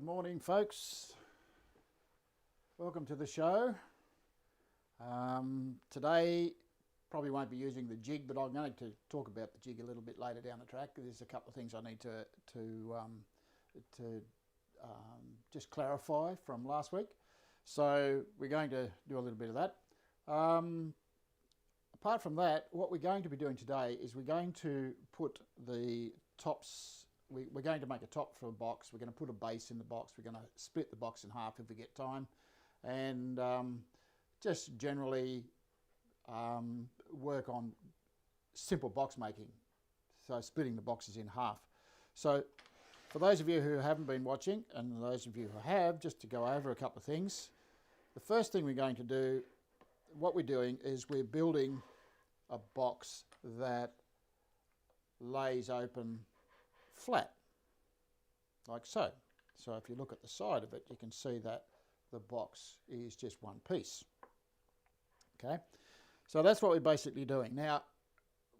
morning, folks. Welcome to the show. Today probably won't be using the jig, but I'm going to talk about the jig a little bit later down the track. There's a couple of things I need to just clarify from last week. So we're going to do a little bit of that. Apart from that, what we're going to be doing today is we're going to put the tops. We're going to make a top for a box. We're going to put a base in the box. We're going to split the box in half if we get time, and just generally work on simple box making, so splitting the boxes in half. So for those of you who haven't been watching, and those of you who have, just to go over a couple of things. The first thing we're going to do, what we're doing is we're building a box that lays open flat, like so. So if you look at the side of it, you can see that the box is just one piece. Okay, so that's what we're basically doing. Now,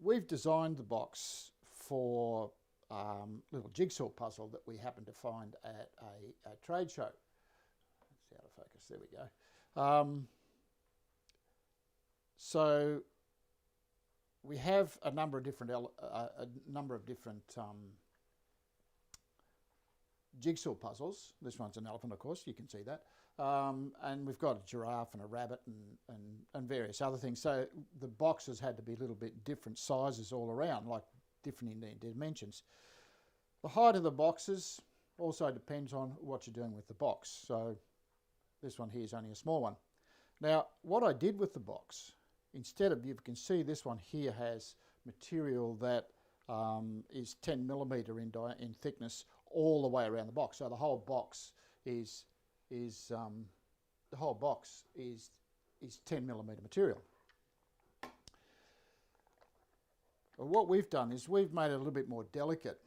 we've designed the box for a little jigsaw puzzle that we happened to find at a trade show. It's out of focus, there we go. So we have a number of different jigsaw puzzles. This one's an elephant, of course, you can see that. And we've got a giraffe and a rabbit and various other things. So the boxes had to be a little bit different sizes all around, like different in their dimensions. The height of the boxes also depends on what you're doing with the box. So this one here is only a small one. Now, what I did with the box, instead of, you can see this one here has material that is 10 millimeter in thickness all the way around the box. So the whole box is 10 millimeter material. But what we've done is we've made it a little bit more delicate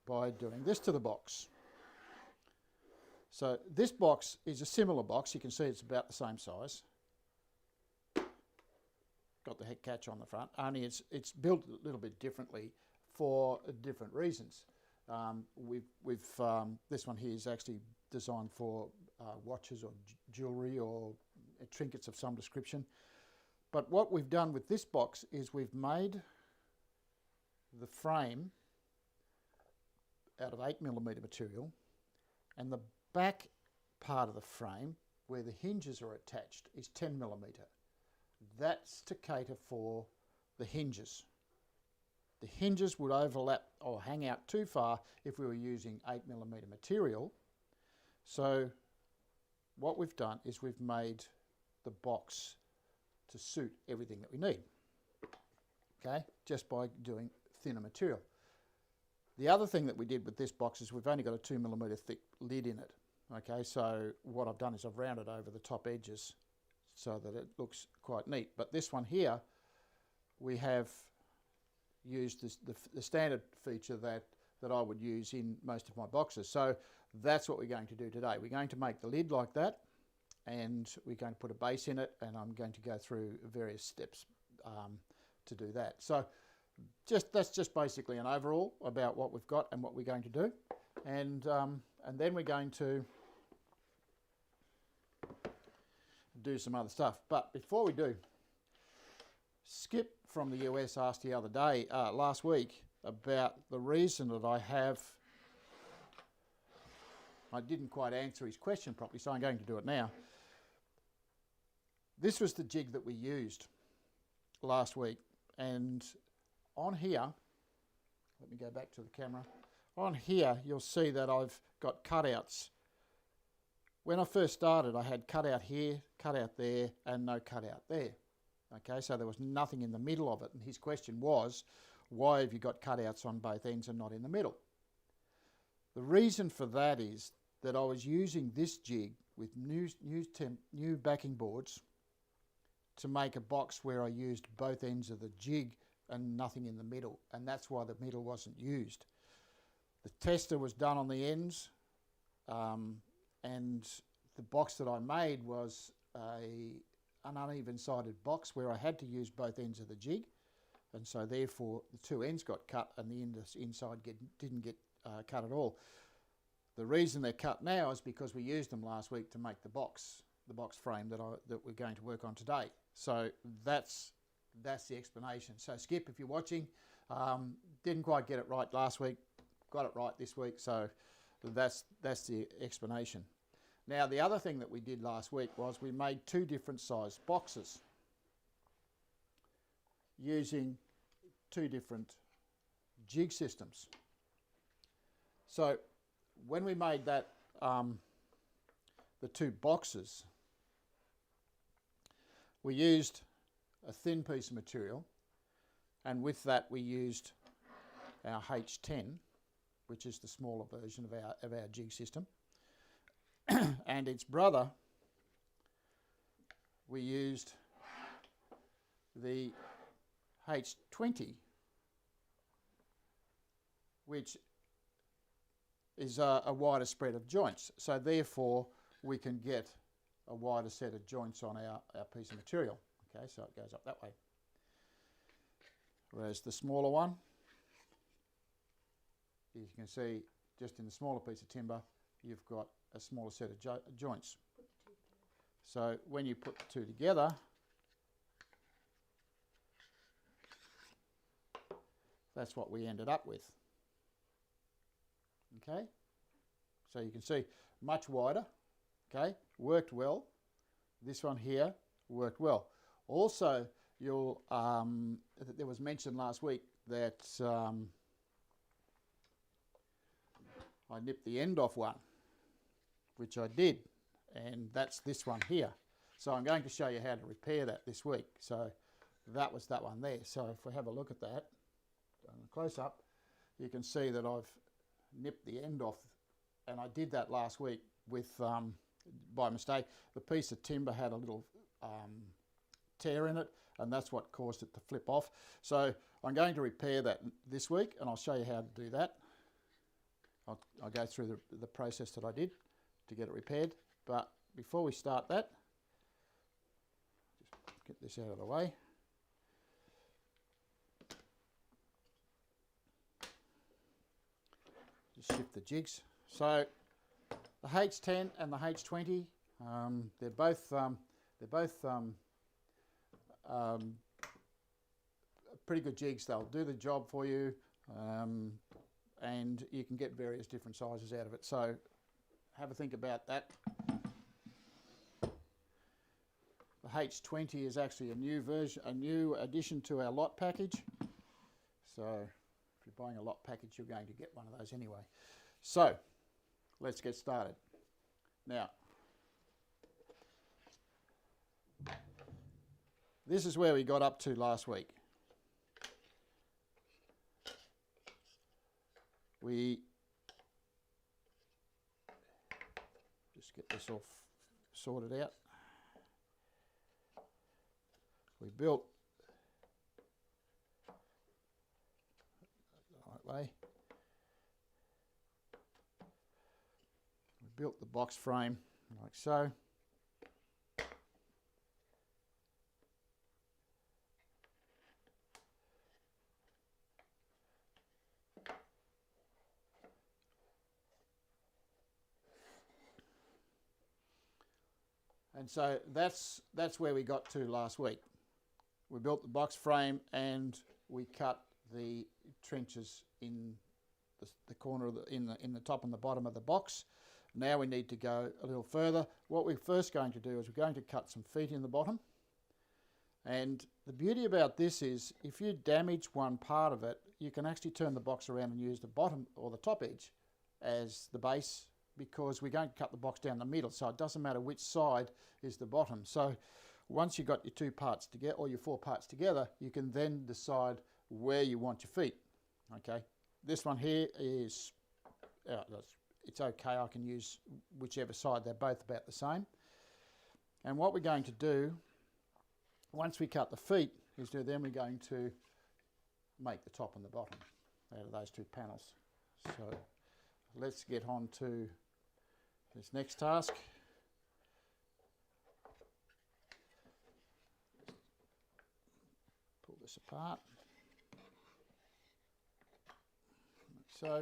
by doing this to the box. So this box is a similar box. You can see it's about the same size. Got the head catch on the front, only it's built a little bit differently for different reasons. This one here is actually designed for watches or jewellery or trinkets of some description. But what we've done with this box is we've made the frame out of 8 millimeter material, and the back part of the frame where the hinges are attached is 10 millimeter. That's to cater for the hinges. The hinges would overlap or hang out too far if we were using 8 millimeter material. So what we've done is we've made the box to suit everything that we need, okay, just by doing thinner material. The other thing that we did with this box is we've only got a 2 millimeter thick lid in it. Okay, so what I've done is I've rounded over the top edges so that it looks quite neat. But this one here, we have used the standard feature that I would use in most of my boxes. So that's what we're going to do today. We're going to make the lid like that, and we're going to put a base in it, and I'm going to go through various steps to do that. So that's just basically an overall about what we've got and what we're going to do, and then we're going to do some other stuff. But before we do, Skip from the US asked the other day, last week, about the reason that I didn't quite answer his question properly, so I'm going to do it now. This was the jig that we used last week, and on here, let me go back to the camera. On here, you'll see that I've got cutouts. When I first started, I had cutout here, cutout there, and no cutout there. Okay, so there was nothing in the middle of it, and his question was, why have you got cutouts on both ends and not in the middle? The reason for that is that I was using this jig with new backing boards to make a box where I used both ends of the jig and nothing in the middle, and that's why the middle wasn't used. The tester was done on the ends, and the box that I made was an uneven sided box where I had to use both ends of the jig, and so therefore the two ends got cut and the inside didn't get cut at all. The reason they're cut now is because we used them last week to make the box frame that we're going to work on today. So that's the explanation. So Skip, if you're watching, didn't quite get it right last week, got it right this week. So that's the explanation. Now the other thing that we did last week was we made 2 different size boxes using 2 different jig systems. So when we made that, the 2 boxes, we used a thin piece of material, and with that we used our H10, which is the smaller version of our jig system, and its brother, we used the H20, which is a wider spread of joints. So therefore we can get a wider set of joints on our piece of material. Okay, so it goes up that way. Whereas the smaller one, as you can see, just in the smaller piece of timber, you've got a smaller set of joints. So when you put the 2 together, that's what we ended up with. Okay, so you can see much wider. Okay, worked well. This one here worked well. Also, you'll there was mention last week that I nipped the end off one, which I did, and that's this one here. So I'm going to show you how to repair that this week. So that was that one there. So if we have a look at that, close up, you can see that I've nipped the end off, and I did that last week with, by mistake, the piece of timber had a little tear in it, and that's what caused it to flip off. So I'm going to repair that this week, and I'll show you how to do that. I'll go through the process that I did to get it repaired. But before we start that, just get this out of the way. Just shift the jigs. So the H10 and the H20, they're both pretty good jigs. They'll do the job for you, and you can get various different sizes out of it. So have a think about that. The H20 is actually a new version, a new addition to our lot package. So if you're buying a lot package, you're going to get one of those anyway. So let's get started. Now, this is where we got up to last week. We just get this all sorted out. We built the right way. We built the box frame like so. And so that's where we got to last week. We built the box frame and we cut the trenches in the corner of in the top and the bottom of the box. Now we need to go a little further. What we're first going to do is we're going to cut some feet in the bottom. And the beauty about this is if you damage one part of it, you can actually turn the box around and use the bottom or the top edge as the base, because we're going to cut the box down the middle, so it doesn't matter which side is the bottom. So once you've got your 2 parts together, or your 4 parts together, you can then decide where you want your feet. Okay, this one here is, it's okay, I can use whichever side, they're both about the same. And what we're going to do, once we cut the feet, is then we're going to make the top and the bottom out of those 2 panels. So let's get on to this next task. Pull this apart. Like so.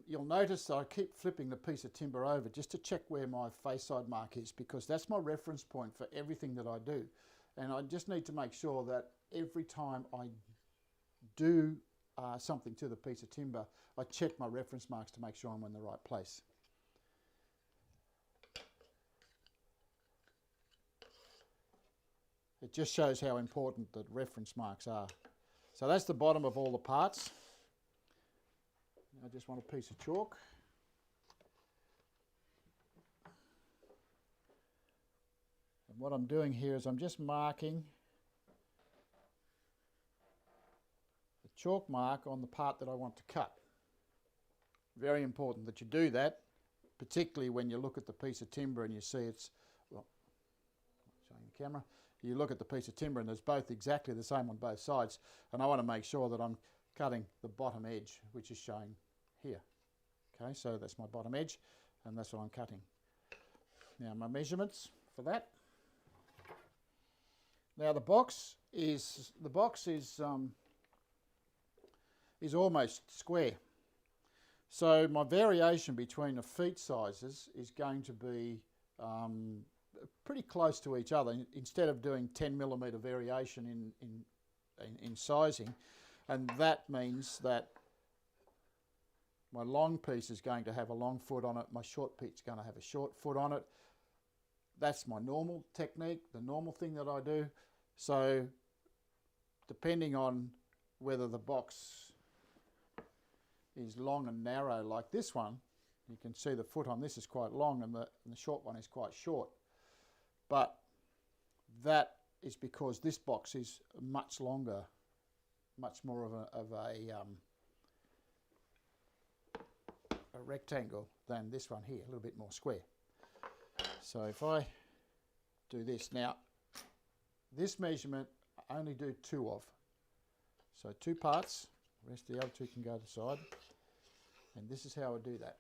you'll notice that I keep flipping the piece of timber over just to check where my face side mark is, because that's my reference point for everything that I do. And I just need to make sure that every time I do something to the piece of timber, I check my reference marks to make sure I'm in the right place. It just shows how important the reference marks are. So that's the bottom of all the parts. I just want a piece of chalk. And what I'm doing here is I'm just marking the chalk mark on the part that I want to cut. Very important that you do that, particularly when you look at the piece of timber and you see it's, well, showing the camera, you look at the piece of timber and there's both exactly the same on both sides, and I want to make sure that I'm cutting the bottom edge, which is showing here. Okay, so that's my bottom edge, and that's what I'm cutting. Now my measurements for that. Now the box is almost square. So my variation between the feet sizes is going to be pretty close to each other. Instead of doing 10mm variation in sizing, and that means that my long piece is going to have a long foot on it, my short piece is going to have a short foot on it. That's my normal technique, the normal thing that I do. So depending on whether the box is long and narrow like this one, you can see the foot on this is quite long and the short one is quite short. But that is because this box is much longer, much more of a rectangle than this one here, a little bit more square. So if I do this now, this measurement I only do 2 of. So 2 parts, the rest of the other 2 can go to the side. And this is how I do that.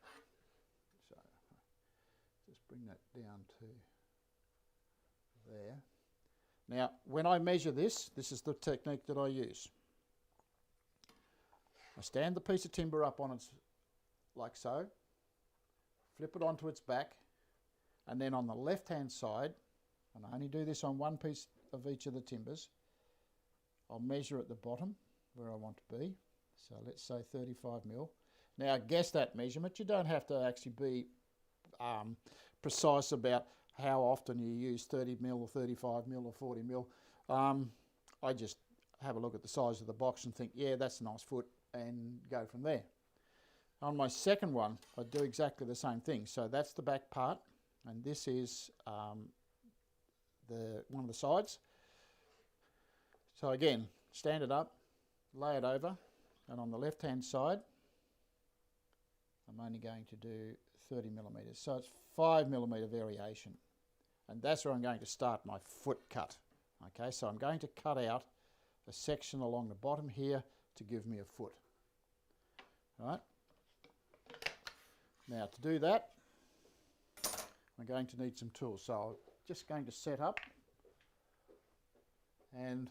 So just bring that down to there. Now when I measure this, this is the technique that I use. I stand the piece of timber up on its, like so, flip it onto its back, and then on the left hand side, and I only do this on one piece of each of the timbers, I'll measure at the bottom where I want to be. So let's say 35mm. Now guess that measurement. You don't have to actually be precise about how often you use 30mm or 35mm or 40mm. I just have a look at the size of the box and think, yeah, that's a nice foot, and go from there. On my second one, I do exactly the same thing. So that's the back part, and this is one of the sides. So again, stand it up, lay it over, and on the left hand side, I'm only going to do 30mm. So it's 5mm variation. And that's where I'm going to start my foot cut. Okay, so I'm going to cut out a section along the bottom here to give me a foot. All right. Now to do that, I'm going to need some tools. So I'm just going to set up and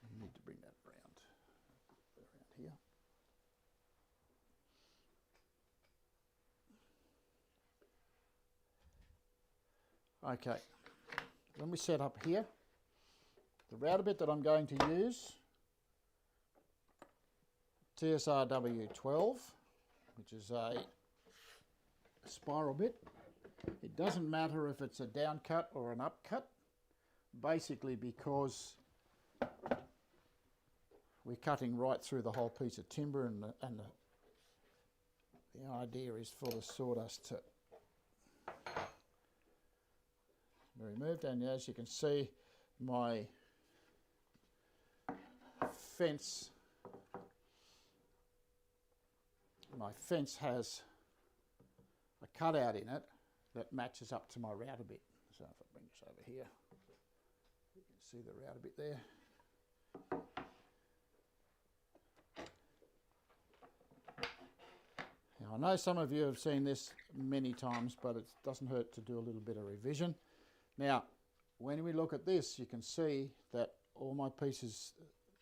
you need to bring that around here. Okay, when we set up here, the router bit that I'm going to use, TSRW12, which is a spiral bit. It doesn't matter if it's a down cut or an up cut, basically because we're cutting right through the whole piece of timber, and the idea is for the sawdust to be removed. And as you can see, my fence has a cutout in it that matches up to my router bit. So if I bring this over here, you can see the router bit there. Now I know some of you have seen this many times, but it doesn't hurt to do a little bit of revision. Now when we look at this, you can see that all my pieces,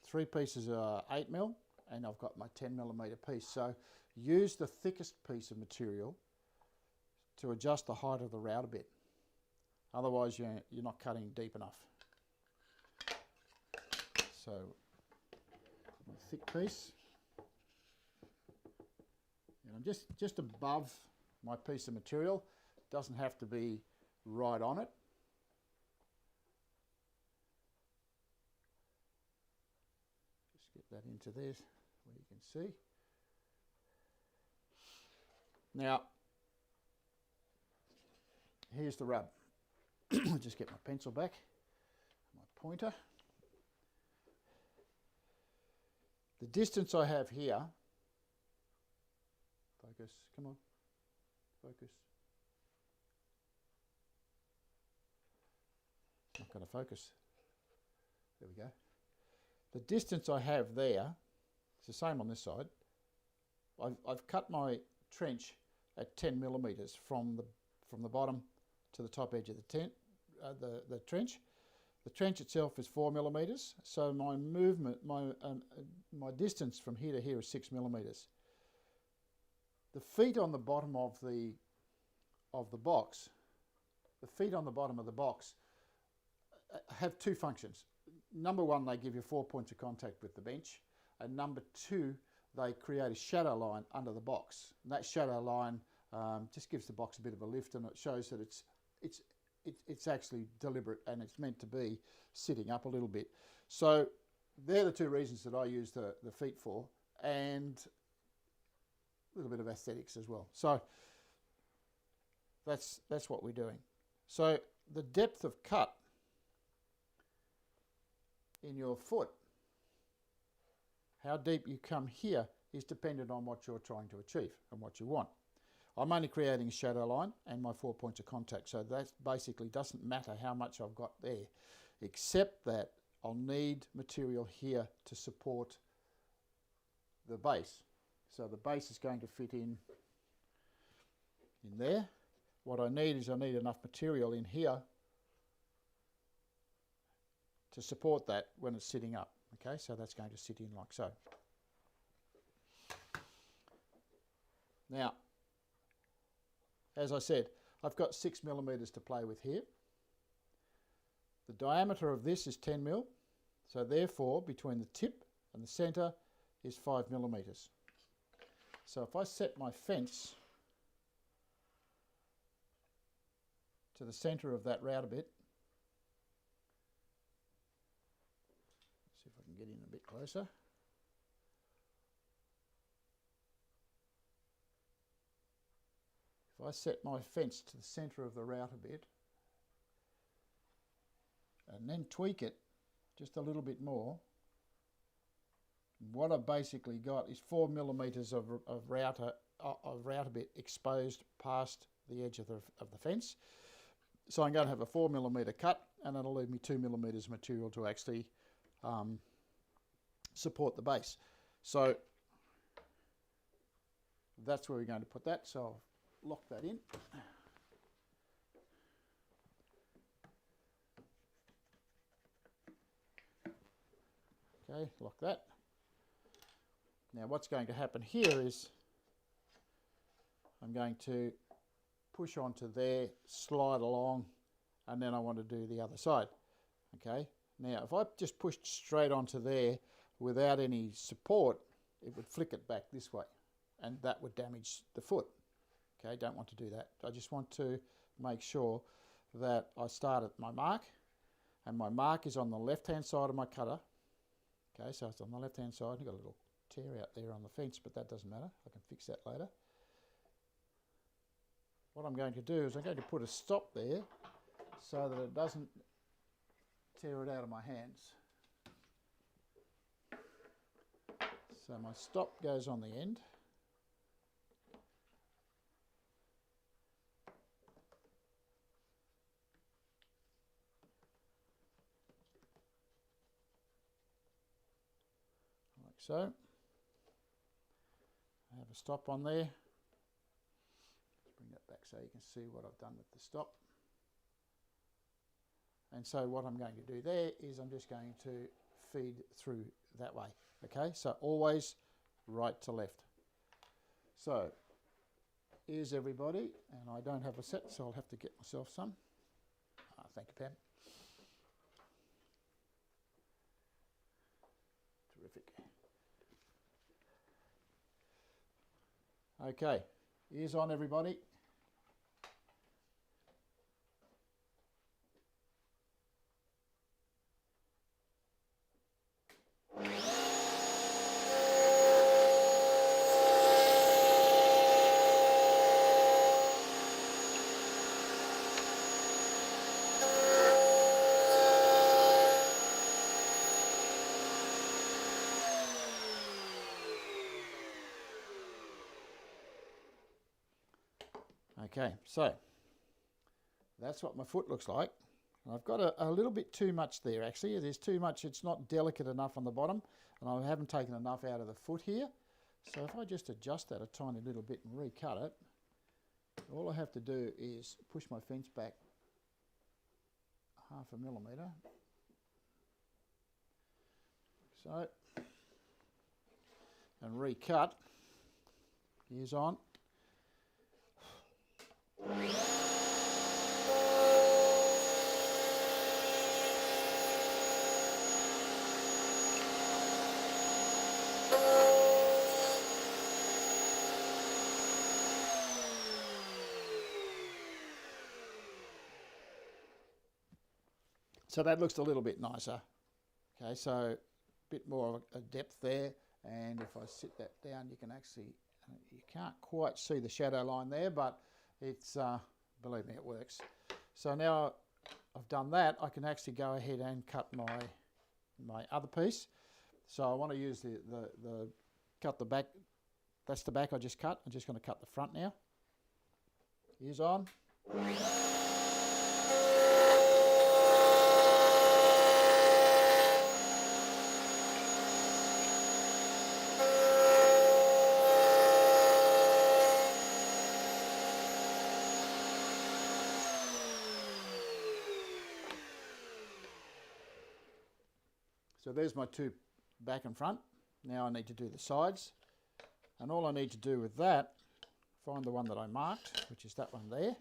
3 pieces are 8mm, and I've got my 10mm piece. So use the thickest piece of material to adjust the height of the route a bit. Otherwise you're not cutting deep enough. So my thick piece, and I'm just above my piece of material. Doesn't have to be right on it. Just get that into there where you can see. Now, here's the rub. Just get my pencil back, my pointer. The distance I have here, focus, come on, focus. Not going to focus. There we go. The distance I have there, it's the same on this side. I've cut my trench at 10mm from the bottom to the top edge of the trench. The trench itself is 4mm, so my movement, my distance from here to here is 6mm. The feet on the bottom of the box, have 2 functions. Number 1, they give you 4 points of contact with the bench, and number 2, they create a shadow line under the box. And that shadow line just gives the box a bit of a lift, and it shows that it's actually deliberate and it's meant to be sitting up a little bit. So they're the 2 reasons that I use the feet for, and a little bit of aesthetics as well. So that's what we're doing. So the depth of cut in your foot, how deep you come here, is dependent on what you're trying to achieve and what you want. I'm only creating a shadow line and my 4 points of contact, so that basically doesn't matter how much I've got there, except that I'll need material here to support the base. So the base is going to fit in there. What I need is enough material in here to support that when it's sitting up. Okay, so that's going to sit in like so. Now, as I said, I've got 6mm to play with here. The diameter of this is 10mm, so therefore between the tip and the centre is 5mm. So if I set my fence to the centre of that route a bit, see if I can get in a bit closer. If I set my fence to the centre of the route a bit and then tweak it just a little bit more, what I've basically got is 4mm of router bit exposed past the edge of the fence. So I'm going to have a 4mm cut, and that'll leave me 2mm material to actually support the base. So that's where we're going to put that. So I'll lock that in. Okay, lock that. Now what's going to happen here is I'm going to push onto there, slide along, and then I want to do the other side. Okay, now if I just pushed straight onto there without any support, it would flick it back this way, and that would damage the foot. Okay, don't want to do that. I just want to make sure that I start at my mark, and my mark is on the left-hand side of my cutter. Okay, so it's on the left-hand side. I've got a little tear out there on the fence, but that doesn't matter. I can fix that later. What I'm going to do is I'm going to put a stop there so that it doesn't tear it out of my hands. So my stop goes on the end. Like so. I have a stop on there. Let's bring that back so you can see what I've done with the stop. And so what I'm going to do there is I'm just going to feed through that way. Okay, so always right to left. So here's everybody, and I don't have a set, so I'll have to get myself some. Thank you, Pam. Terrific. Okay, ears on, everybody. Okay, so that's what my foot looks like. I've got a little bit too much there actually. There's too much, it's not delicate enough on the bottom, and I haven't taken enough out of the foot here. So if I just adjust that a tiny little bit and recut it, all I have to do is push my fence back 0.5 millimetre. So, and recut, ears on. So that looks a little bit nicer. Okay, so a bit more of a depth there, and if I sit that down, you can actually, you can't quite see the shadow line there, but it's, believe me, it works. So now I've done that, I can actually go ahead and cut my other piece. So I want to use cut the back. That's the back I just cut. I'm just going to cut the front now. Ears on. So there's my two back and front. Now I need to do the sides. And all I need to do with that, find the one that I marked, which is that one there,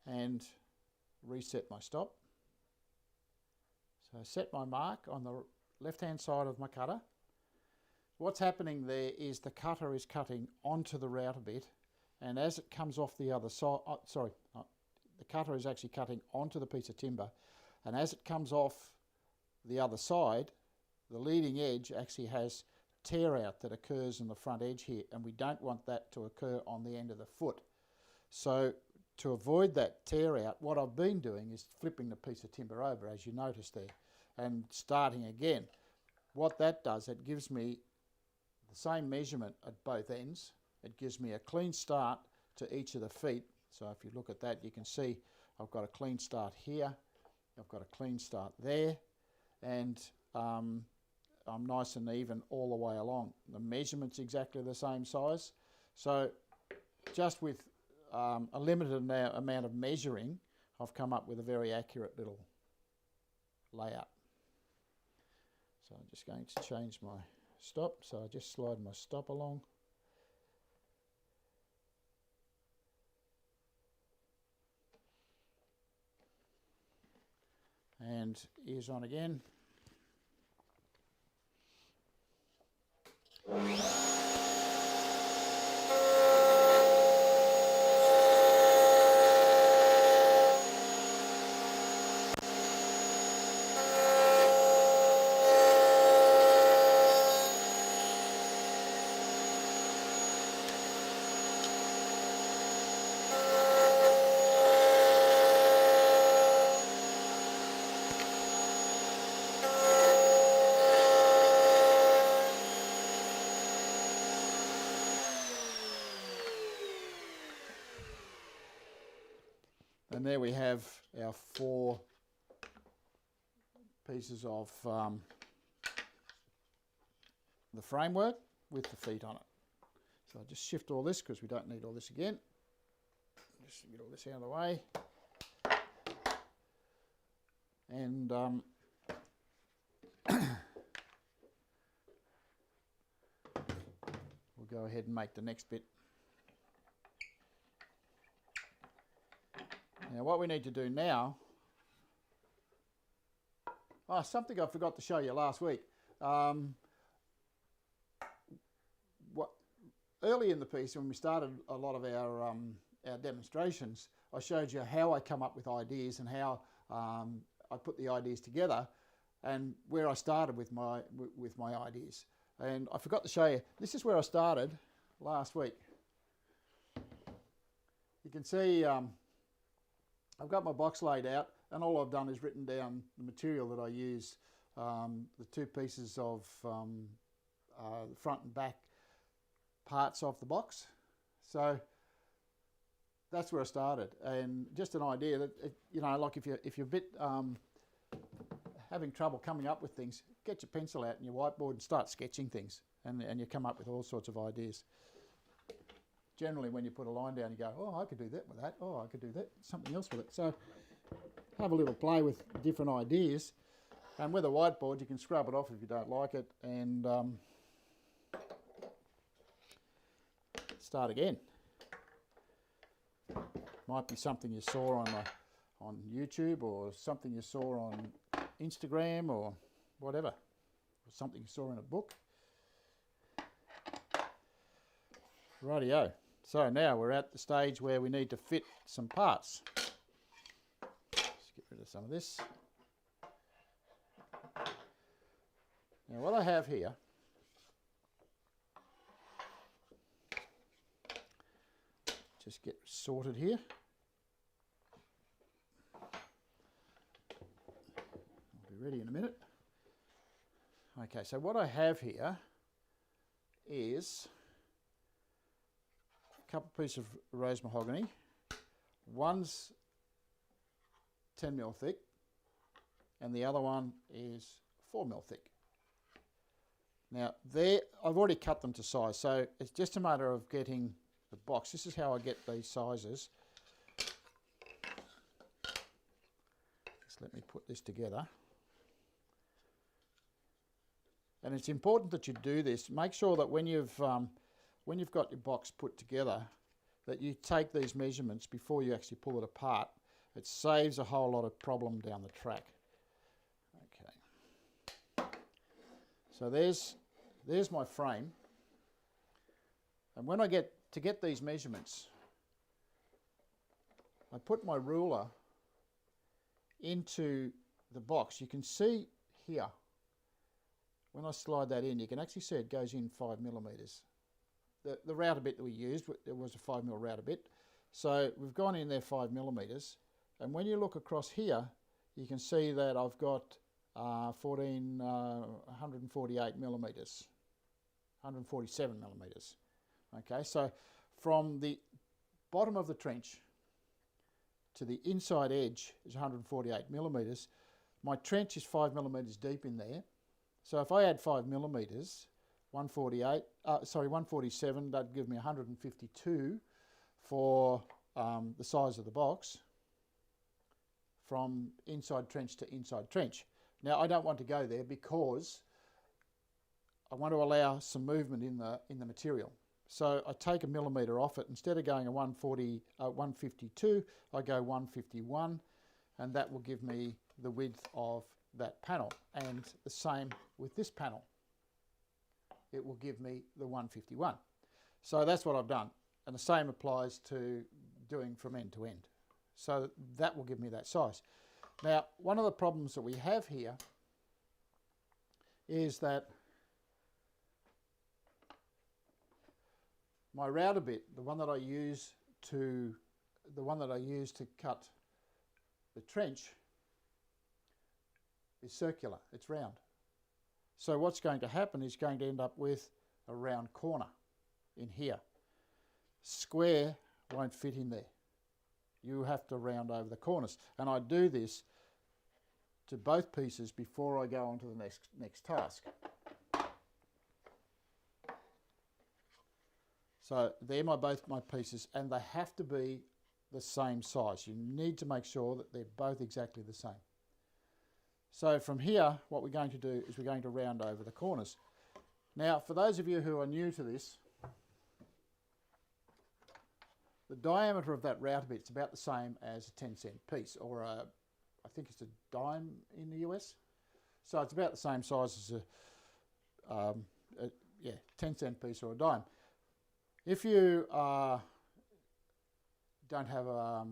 and reset my stop. So I set my mark on the left-hand side of my cutter. What's happening there is the cutter is cutting onto the route a bit, and as it comes off the other side, the cutter is actually cutting onto the piece of timber, and as it comes off the other side, the leading edge actually has tear out that occurs in the front edge here, and we don't want that to occur on the end of the foot. So to avoid that tear out, what I've been doing is flipping the piece of timber over, as you notice there, and starting again. What that does, it gives me the same measurement at both ends. It gives me a clean start to each of the feet. So if you look at that, you can see I've got a clean start here, I've got a clean start there, and I'm nice and even all the way along. The measurement's exactly the same size. So just with a limited amount of measuring, I've come up with a very accurate little layout. So I'm just going to change my stop. So I just slide my stop along. And ears on again. And there we have our 4 pieces of the framework with the feet on it. So I'll just shift all this because we don't need all this again. Just get all this out of the way. And we'll go ahead and make the next bit. Now what we need to do now, something I forgot to show you last week. Early in the piece, when we started a lot of our demonstrations, I showed you how I come up with ideas and how I put the ideas together, and where I started with my ideas. And I forgot to show you, this is where I started last week. You can see I've got my box laid out, and all I've done is written down the material that I use, the two pieces of the front and back parts of the box. So that's where I started, and just an idea that, you know, like if you're a bit having trouble coming up with things, get your pencil out and your whiteboard and start sketching things, and you come up with all sorts of ideas. Generally, when you put a line down, you go, oh, I could do that with that. Oh, I could do that, something else with it. So have a little play with different ideas. And with a whiteboard, you can scrub it off if you don't like it, and start again. Might be something you saw on YouTube, or something you saw on Instagram, or whatever, or something you saw in a book. Rightio. So now we're at the stage where we need to fit some parts. Let's get rid of some of this. Now what I have here just get sorted here. I'll be ready in a minute. Okay, so what I have here is a couple of pieces of rose mahogany. One's 10mm thick, and the other one is 4mm thick. Now, I've already cut them to size, so it's just a matter of getting the box. This is how I get these sizes. Just let me put this together. And it's important that you do this. Make sure that when you've got your box put together, that you take these measurements before you actually pull it apart. It saves a whole lot of problem down the track. Okay. So there's my frame. And when I get these measurements, I put my ruler into the box. You can see here, when I slide that in, you can actually see it goes in 5mm. The router bit that we used, it was a 5mm router bit. So we've gone in there 5mm. And when you look across here, you can see that I've got 148mm, 147mm. Okay, so from the bottom of the trench to the inside edge is 148mm. My trench is 5mm deep in there. So if I add 5mm, 147, that'd give me 152 for the size of the box from inside trench to inside trench. Now I don't want to go there because I want to allow some movement in the material. So I take a millimetre off it. Instead of going a 152, I go 151, and that will give me the width of that panel. And the same with this panel. It will give me the 151. So that's what I've done. And the same applies to doing from end to end. So that will give me that size. Now, one of the problems that we have here is that my router bit, the one that I use to cut the trench, is circular. It's round. So what's going to happen is going to end up with a round corner in here. Square won't fit in there. You have to round over the corners. And I do this to both pieces before I go on to the next task. So they're both my pieces, and they have to be the same size. You need to make sure that they're both exactly the same. So from here, what we're going to do is we're going to round over the corners. Now, for those of you who are new to this, the diameter of that router bit's about the same as a 10-cent piece, or I think it's a dime in the US. So it's about the same size as a 10-cent piece or a dime. If you don't have a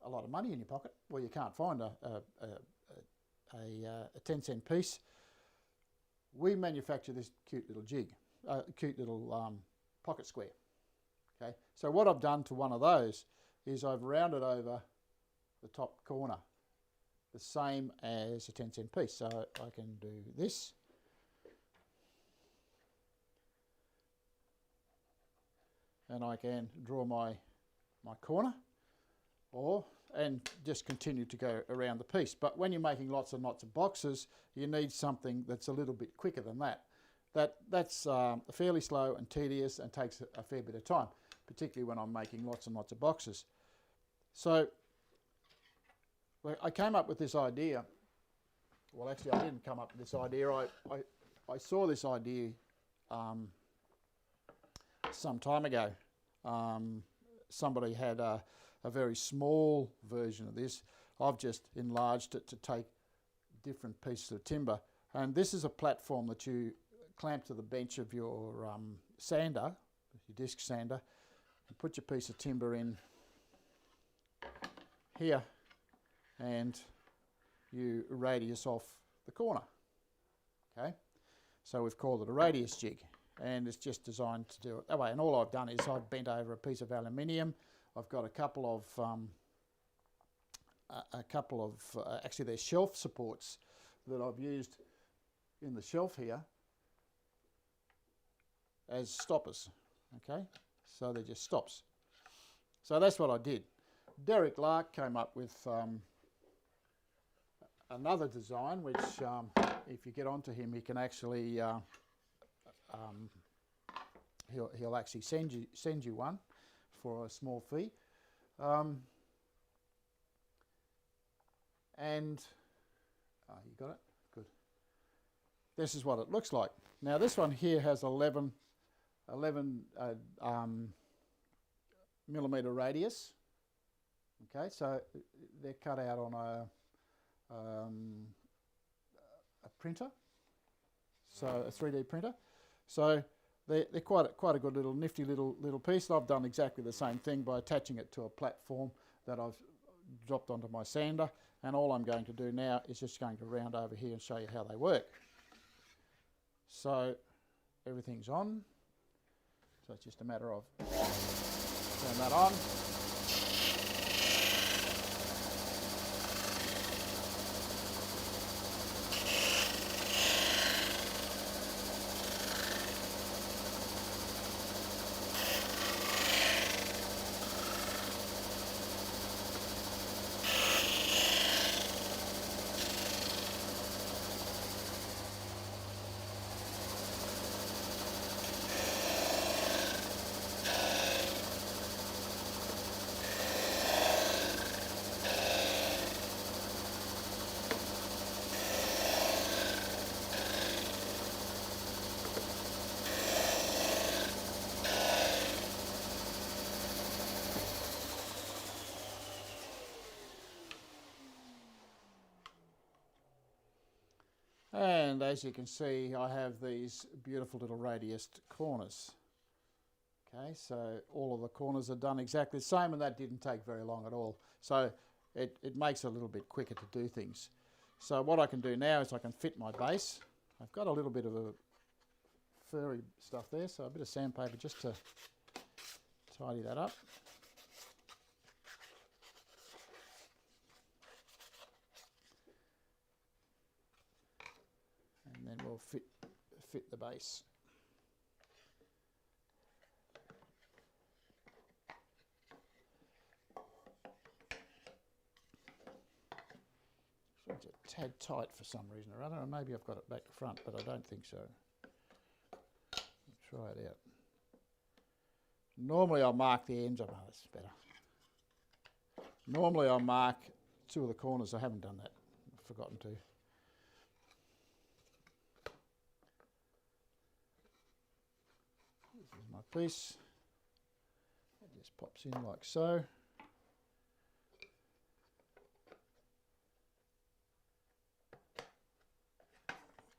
lot of money in your pocket, or you can't find a 10-cent piece, we manufacture this cute little jig, cute little pocket square. Okay, so what I've done to one of those is I've rounded over the top corner, the same as a 10-cent piece. So I can do this. And I can draw my corner, and just continue to go around the piece. But when you're making lots and lots of boxes, you need something that's a little bit quicker than that. That's fairly slow and tedious and takes a fair bit of time, particularly when I'm making lots and lots of boxes. So I came up with this idea. Well, actually, I didn't come up with this idea. I saw this idea some time ago. Somebody had a very small version of this. I've just enlarged it to take different pieces of timber. And this is a platform that you clamp to the bench of your sander, your disc sander, and put your piece of timber in here, and you radius off the corner. Okay, so we've called it a radius jig, and it's just designed to do it that way. And all I've done is I've bent over a piece of aluminium. I've got a couple of actually they're shelf supports that I've used in the shelf here as stoppers. Okay, so they're just stops. So that's what I did. Derek Lark came up with another design, which if you get onto him, he can actually he'll actually send you one for a small fee, and you got it? Good. This is what it looks like. Now this one here has 11 millimeter radius. Okay, so they're cut out on a printer, so a 3D printer. So they're quite a good little nifty little piece. I've done exactly the same thing by attaching it to a platform that I've dropped onto my sander, and all I'm going to do now is just going to round over here and show you how they work. So everything's on, so it's just a matter of turn that on. And as you can see, I have these beautiful little radiused corners. Okay, so all of the corners are done exactly the same, and that didn't take very long at all. So it makes it a little bit quicker to do things. So what I can do now is I can fit my base. I've got a little bit of a furry stuff there, so a bit of sandpaper just to tidy that up. And then we'll fit the base. It's a tad tight for some reason or other, and maybe I've got it back to front, but I don't think so. Try it out. Normally I'll mark the ends. Oh, that's better. Normally I'll mark two of the corners. I haven't done that. forgotten to. This is my piece. It just pops in like so.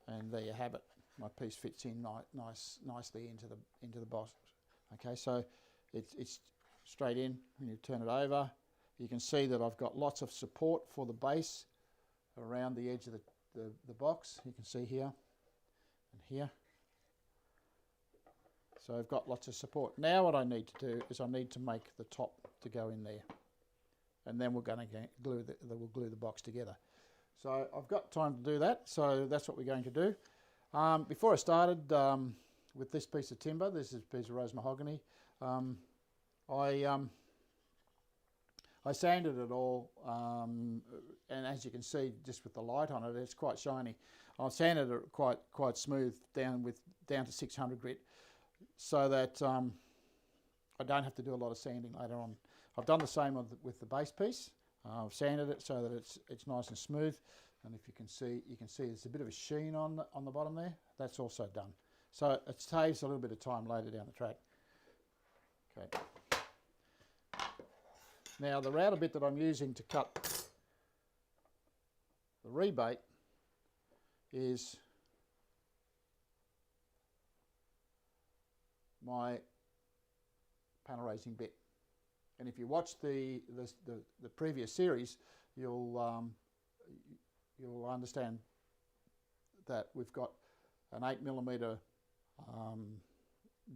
And there you have it. My piece fits in nicely into the box. Okay, so it's straight in. When you turn it over, you can see that I've got lots of support for the base around the edge of the box. You can see here and here. So I've got lots of support. Now what I need to do is I need to make the top to go in there, and then we're going to glue the box together. So I've got time to do that, so that's what we're going to do. Before I started with this piece of timber, this is a piece of rose mahogany, I sanded it all, and as you can see just with the light on it, it's quite shiny. I've sanded it quite smooth down to 600 grit, so that I don't have to do a lot of sanding later on. I've done the same with the base piece. I've sanded it so that it's nice and smooth, and if you can see there's a bit of a sheen on the bottom there. That's also done, so it saves a little bit of time later down the track. Okay. Now the router bit that I'm using to cut the rebate is my panel raising bit. And if you watch the previous series, you'll understand that we've got an 8mm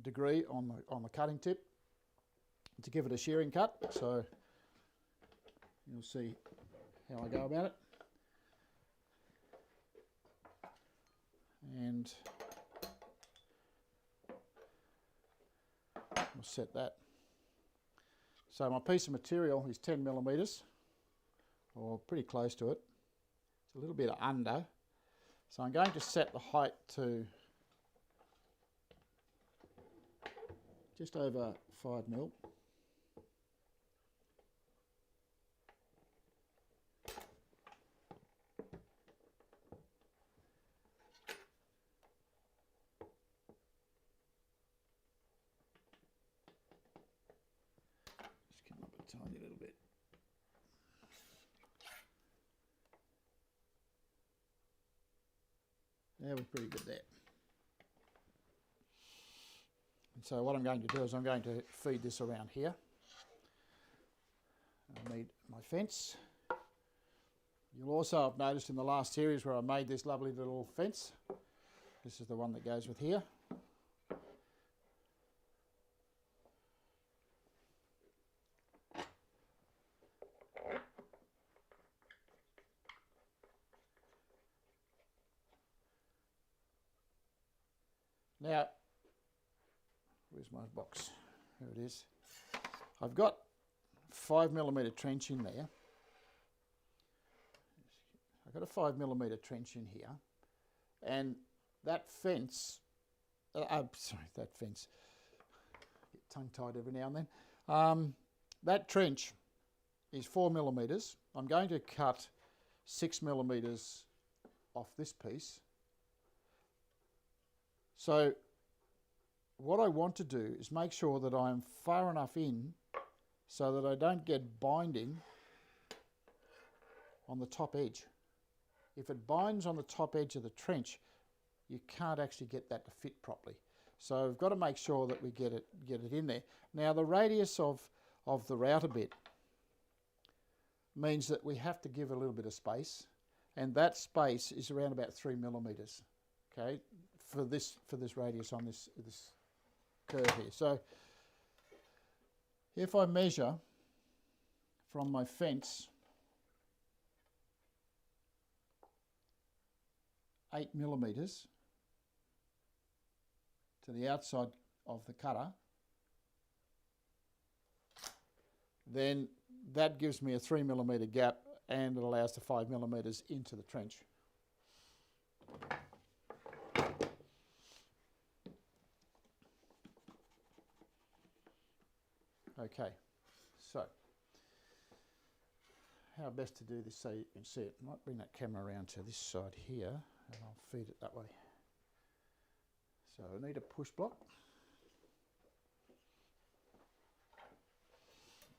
degree on the cutting tip to give it a shearing cut. So you'll see how I go about it. And we'll set that. So my piece of material is 10mm, or pretty close to it. It's a little bit under. So I'm going to set the height to just over 5mm. Tiny little bit. Yeah, we're pretty good there. And so what I'm going to do is I'm going to feed this around here. I need my fence. You'll also have noticed in the last series where I made this lovely little fence. This is the one that goes with here. Now, where's my box? Here it is. I've got 5mm trench in there. I've got a 5mm trench in here, and that fence, that fence, get tongue-tied every now and then. That trench is 4mm. I'm going to cut 6mm off this piece. So what I want to do is make sure that I'm far enough in so that I don't get binding on the top edge. If it binds on the top edge of the trench, you can't actually get that to fit properly. So we've got to make sure that we get it in there. Now the radius of the router bit means that we have to give a little bit of space, and that space is around about 3mm. Okay, for this radius on this curve here. So if I measure from my fence 8mm to the outside of the cutter, then that gives me a 3mm gap, and it allows the 5mm into the trench. Okay, so how best to do this so you can see it. I might bring that camera around to this side here and I'll feed it that way. So I need a push block.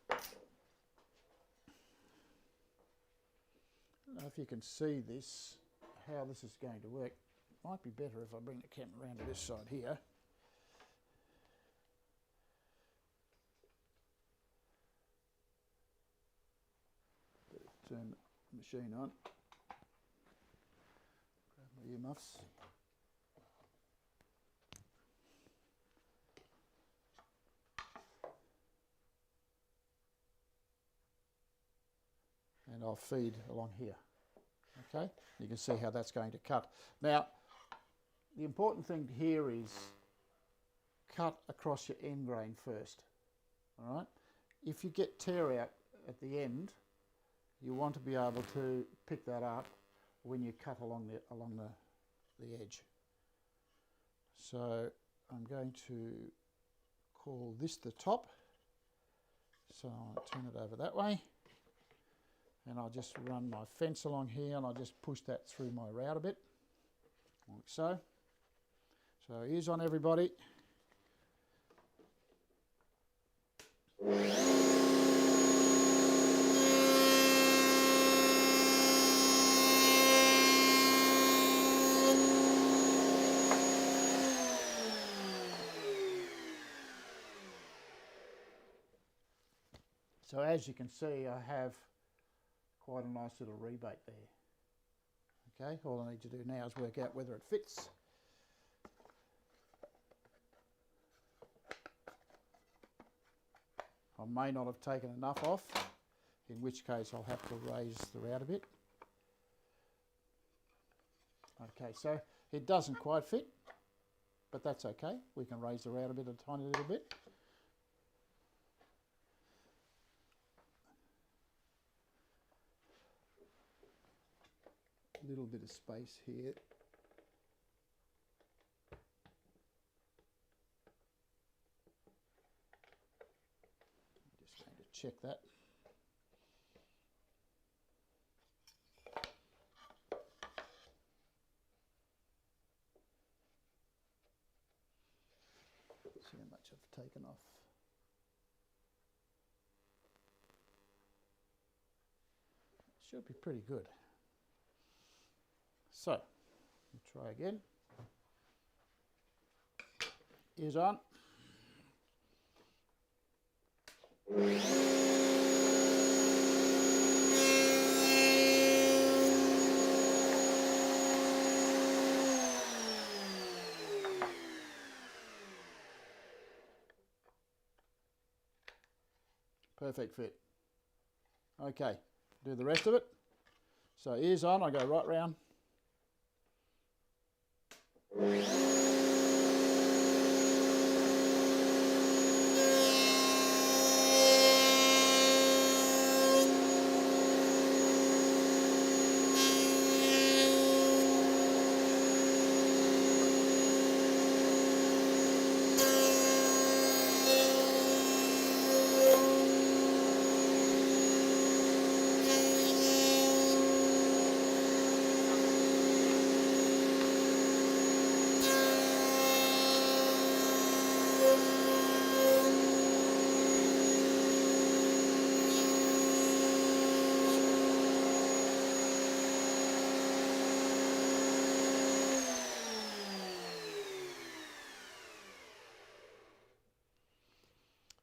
I don't know if you can see this, how this is going to work. Might be better if I bring the camera around to this side here. Turn the machine on. Grab my earmuffs. And I'll feed along here. Okay, you can see how that's going to cut. Now, the important thing here is cut across your end grain first. All right. If you get tear out at the end, you want to be able to pick that up when you cut along the edge. So I'm going to call this the top. So I'll turn it over that way. And I'll just run my fence along here and I'll just push that through my route a bit, like so. So ears on, everybody. So as you can see, I have quite a nice little rebate there. Okay, all I need to do now is work out whether it fits. I may not have taken enough off, in which case I'll have to raise the route a bit. Okay, so it doesn't quite fit, but that's okay. We can raise the route a bit, a tiny little bit. A little bit of space here. I'm just going to check that. See how much I've taken off. Should be pretty good. So, we'll try again. Ears on. Perfect fit. Okay, do the rest of it. So ears on, I go right round.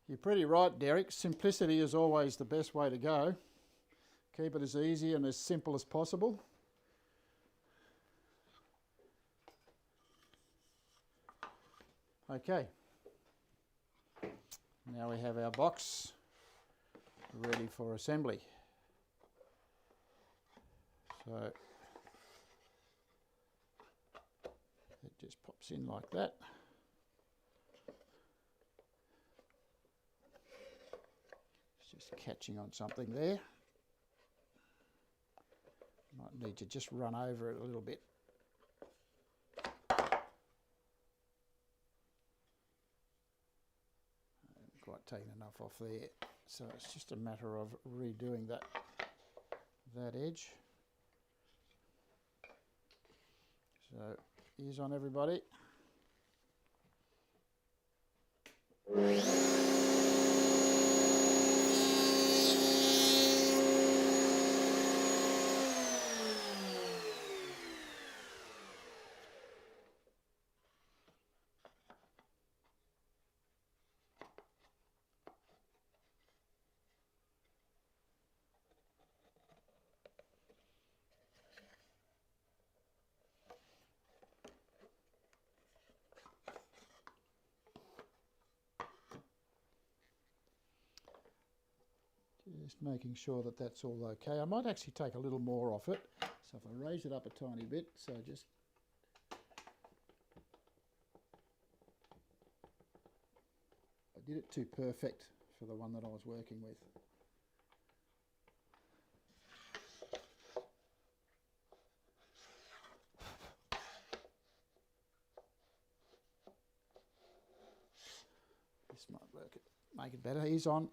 You're pretty right, Derek. Simplicity is always the best way to go. Keep it as easy and as simple as possible. Okay. Now we have our box ready for assembly. So it just pops in like that. Just catching on something there. Might need to just run over it a little bit. I haven't quite taken enough off there, so it's just a matter of redoing that. that edge. So ears on everybody. Just making sure that that's all okay. I might actually take a little more off it. So if I raise it up a tiny bit, so just I did it too perfect for the one that I was working with. This might work it, make it better. Ease on.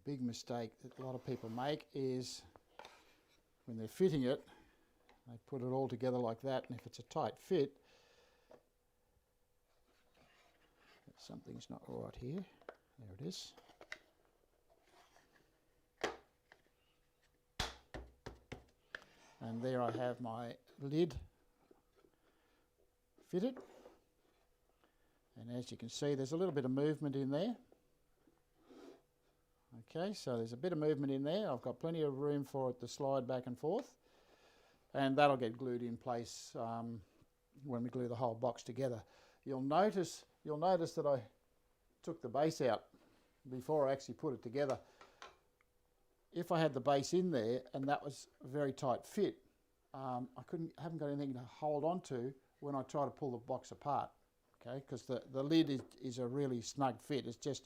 Big mistake that a lot of people make is when they're fitting it, they put it all together like that, and if it's a tight fit, something's not right here. There it is. And there I have my lid fitted, and as you can see, there's a little bit of movement in there. Okay, so there's a bit of movement in there. I've got plenty of room for it to slide back and forth, and that'll get glued in place when we glue the whole box together. You'll notice that I took the base out before I actually put it together. If I had the base in there and that was a very tight fit, I haven't got anything to hold on to when I try to pull the box apart. Okay, because the lid is a really snug fit. It's just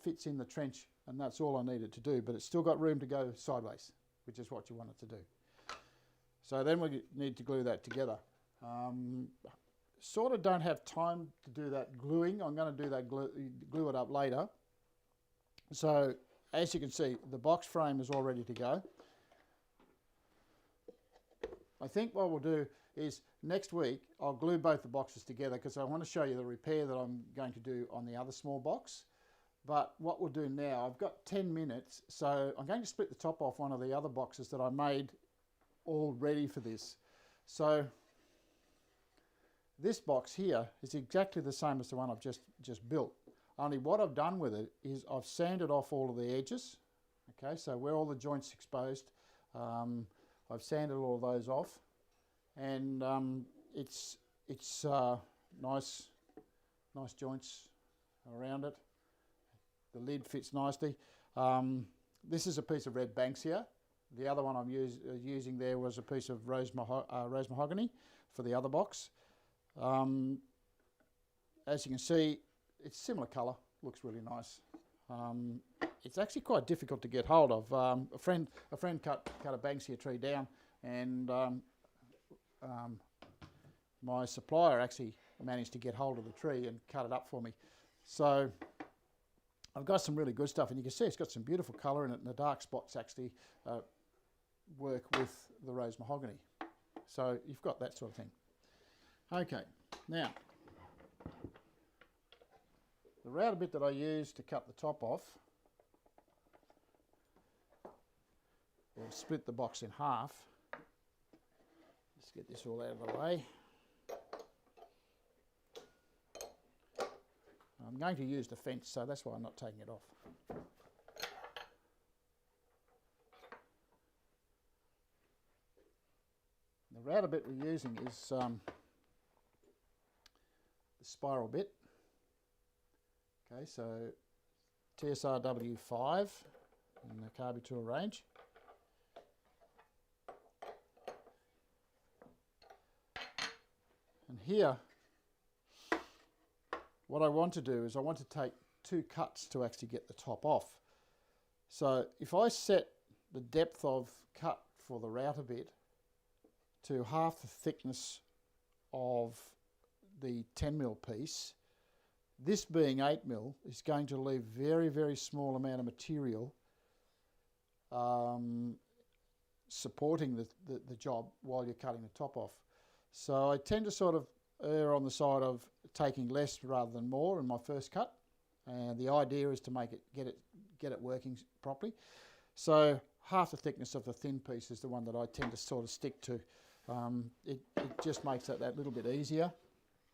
fits in the trench, and that's all I needed to do, but it's still got room to go sideways, which is what you want it to do. So then we need to glue that together. Sort of don't have time to do that gluing. I'm going to do that glue it up later. So as you can see, the box frame is all ready to go. I think what we'll do is next week I'll glue both the boxes together, because I want to show you the repair that I'm going to do on the other small box. But what we'll do now, I've got 10 minutes, so I'm going to split the top off one of the other boxes that I made all ready for this. So this box here is exactly the same as the one I've just built. Only what I've done with it is I've sanded off all of the edges. Okay, so where all the joints exposed, I've sanded all of those off, and it's nice joints around it. The lid fits nicely. This is a piece of red Banksia. The other one I'm using there was a piece of rose mahogany for the other box. As you can see, it's similar colour, looks really nice. It's actually quite difficult to get hold of. A friend cut a Banksia tree down, and my supplier actually managed to get hold of the tree and cut it up for me. So I've got some really good stuff, and you can see it's got some beautiful colour in it, and the dark spots actually work with the rose mahogany. So you've got that sort of thing. Okay, now The router bit that I use to cut the top off will split the box in half. Let's get this all out of the way. I'm going to use the fence, so that's why I'm not taking it off. The router bit we're using is the spiral bit. Okay, so TSRW5 in the Carby Tool range. And here, what I want to do is I want to take 2 cuts to actually get the top off. So if I set the depth of cut for the router bit to half the thickness of the 10mm piece, this being 8mm is going to leave very, very small amount of material supporting the job while you're cutting the top off. So I tend to sort of err on the side of taking less rather than more in my first cut, and the idea is to make it get it working properly. So half the thickness of the thin piece is the one that I tend to sort of stick to. It just makes it that little bit easier.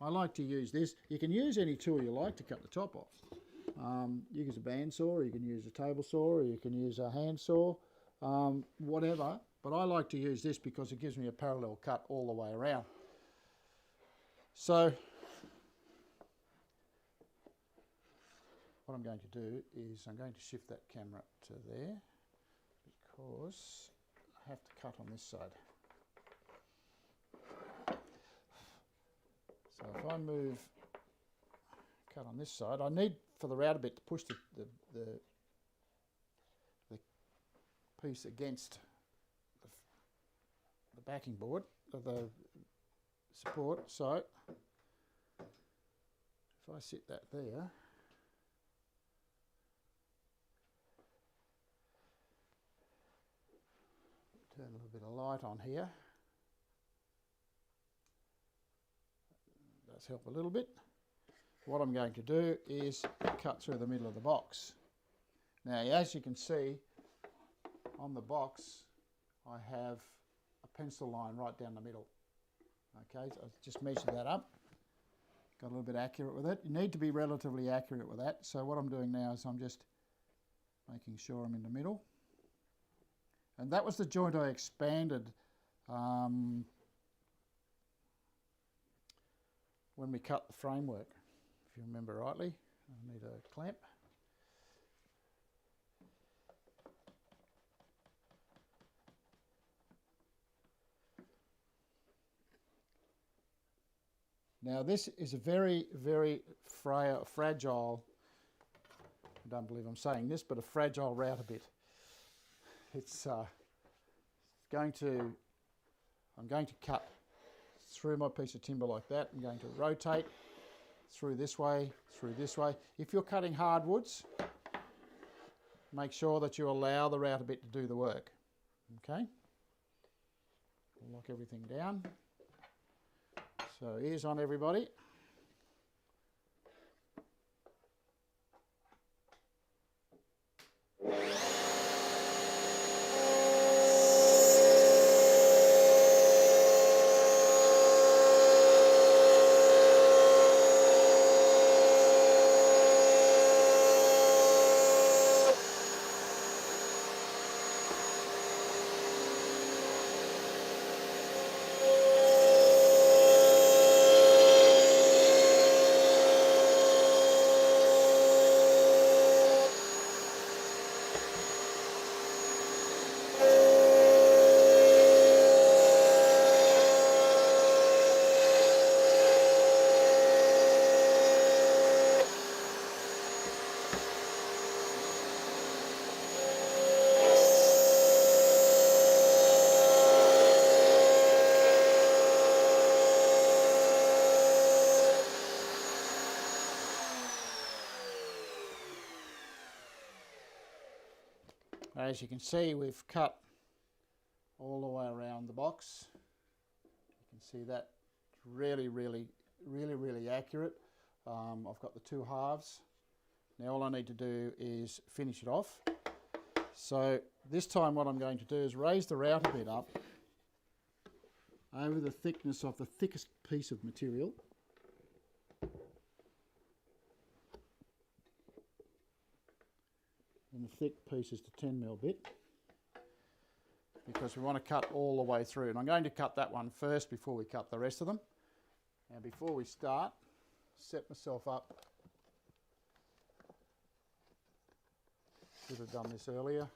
I like to use this. You can use any tool you like to cut the top off. You can use a bandsaw, or you can use a table saw, or you can use a hand saw, whatever. But I like to use this because it gives me a parallel cut all the way around. So what I'm going to do is I'm going to shift that camera to there because I have to cut on this side. So if I move, cut on this side, I need for the router bit to push the piece against the backing board of the support. So if I sit that there, turn a little bit of light on here. Does help a little bit. What I'm going to do is cut through the middle of the box. Now, as you can see on the box, I have a pencil line right down the middle. Okay, so I've just measured that up. Got a little bit accurate with it. You need to be relatively accurate with that. So what I'm doing now is I'm just making sure I'm in the middle. And that was the joint I expanded when we cut the framework, if you remember rightly. I need a clamp. Now this is a very, very fragile, I don't believe I'm saying this, but a fragile router bit. It's I'm going to cut through my piece of timber like that. I'm going to rotate through this way, through this way. If you're cutting hardwoods, make sure that you allow the router bit to do the work. Okay? We'll lock everything down. So ears on, everybody. As you can see, we've cut all the way around the box. You can see that really accurate. I've got the 2 halves Now all I need to do is finish it off. So this time what I'm going to do is raise the router bit up over the thickness of the thickest piece of material. And the thick piece is the 10mm bit, because we want to cut all the way through. And I'm going to cut that one first before we cut the rest of them. Now before we start, set myself up. Should have done this earlier.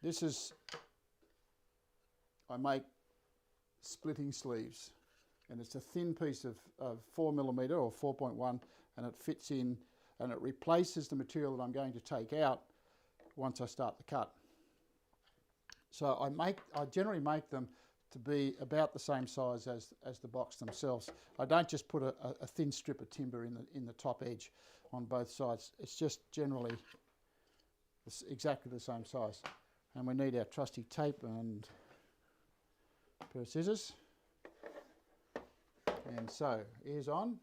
This is, I make splitting sleeves, and it's a thin piece of 4mm or 4.1, and it fits in and it replaces the material that I'm going to take out once I start the cut. So I generally make them to be about the same size as the box themselves. I don't just put a thin strip of timber in the top edge on both sides. It's just generally exactly the same size. And we need our trusty tape and a pair of scissors. And so, ears on,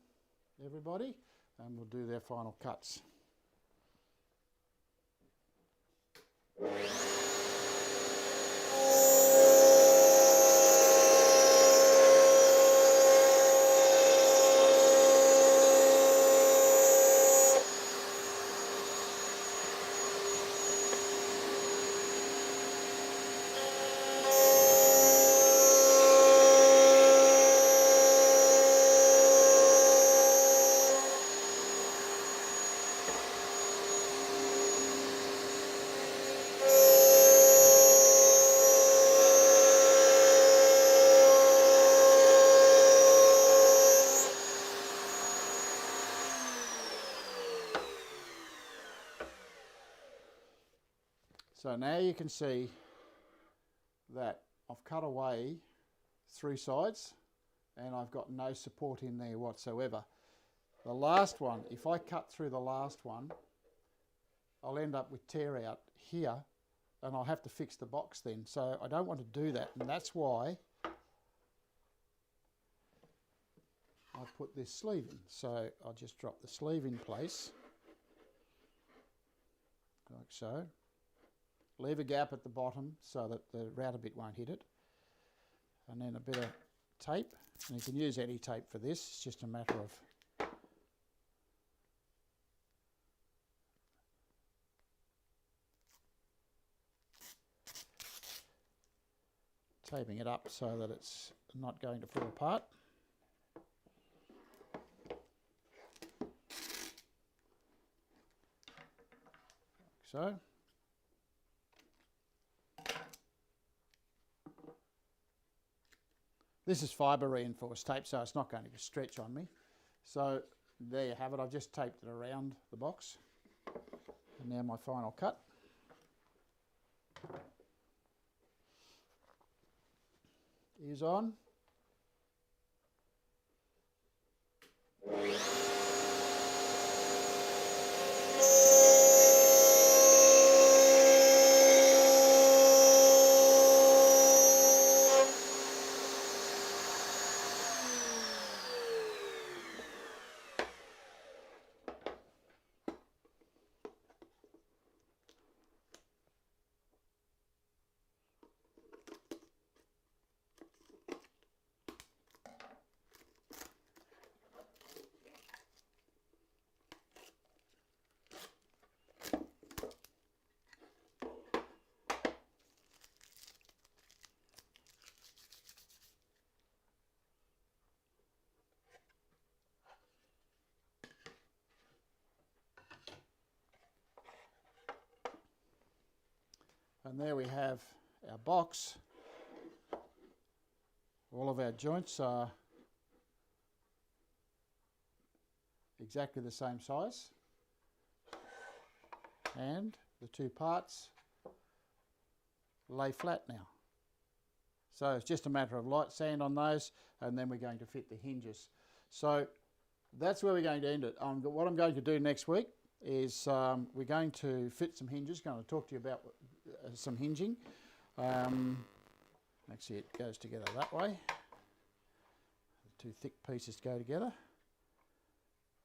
everybody, and we'll do their final cuts. So now you can see that I've cut away 3 sides and I've got no support in there whatsoever. The last one, if I cut through the last one, I'll end up with tear out here and I'll have to fix the box then. So I don't want to do that, and that's why I put this sleeve in. So I'll just drop the sleeve in place, like so. Leave a gap at the bottom so that the router bit won't hit it. And then a bit of tape. And you can use any tape for this, it's just a matter of taping it up so that it's not going to fall apart. Like so. This is fibre reinforced tape, so it's not going to stretch on me. So there you have it. I've just taped it around the box. And now my final cut. Ears on. And there we have our box. All of our joints are exactly the same size. And the 2 parts lay flat now. So it's just a matter of light sand on those, and then we're going to fit the hinges. So that's where we're going to end it. What I'm going to do next week is we're going to fit some hinges. Going to talk to you about some hinging. Actually, it goes together that way. The two thick pieces go together.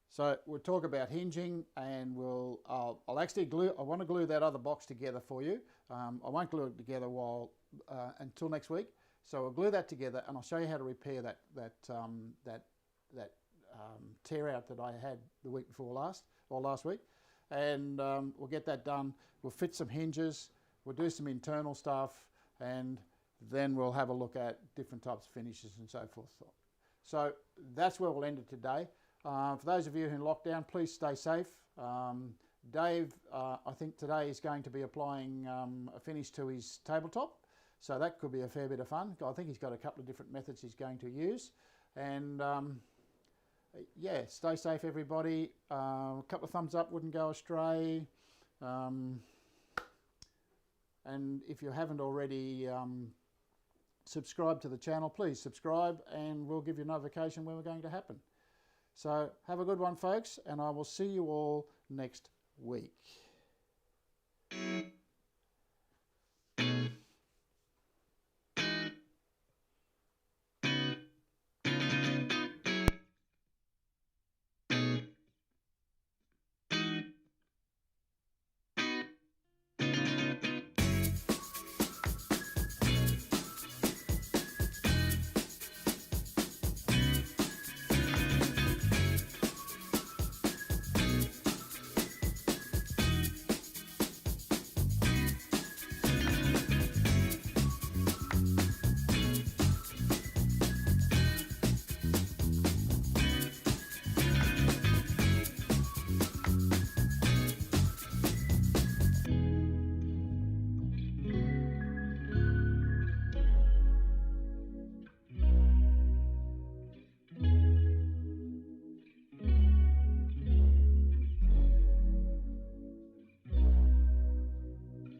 So we'll talk about hinging, and I'll actually glue. I want to glue that other box together for you. I won't glue it together until next week. So we'll glue that together, and I'll show you how to repair that tear out that I had the week before last week, and we'll get that done. We'll fit some hinges. We'll do some internal stuff, and then we'll have a look at different types of finishes and so forth. So that's where we'll end it today. For those of you who are in lockdown, please stay safe. Dave, I think today is going to be applying a finish to his tabletop, so that could be a fair bit of fun. I think he's got a couple of different methods he's going to use, and yeah, stay safe everybody. A couple of thumbs up wouldn't go astray, and if you haven't already subscribed to the channel, please subscribe, and we'll give you a notification when we're going to happen. So have a good one, folks, and I will see you all next week.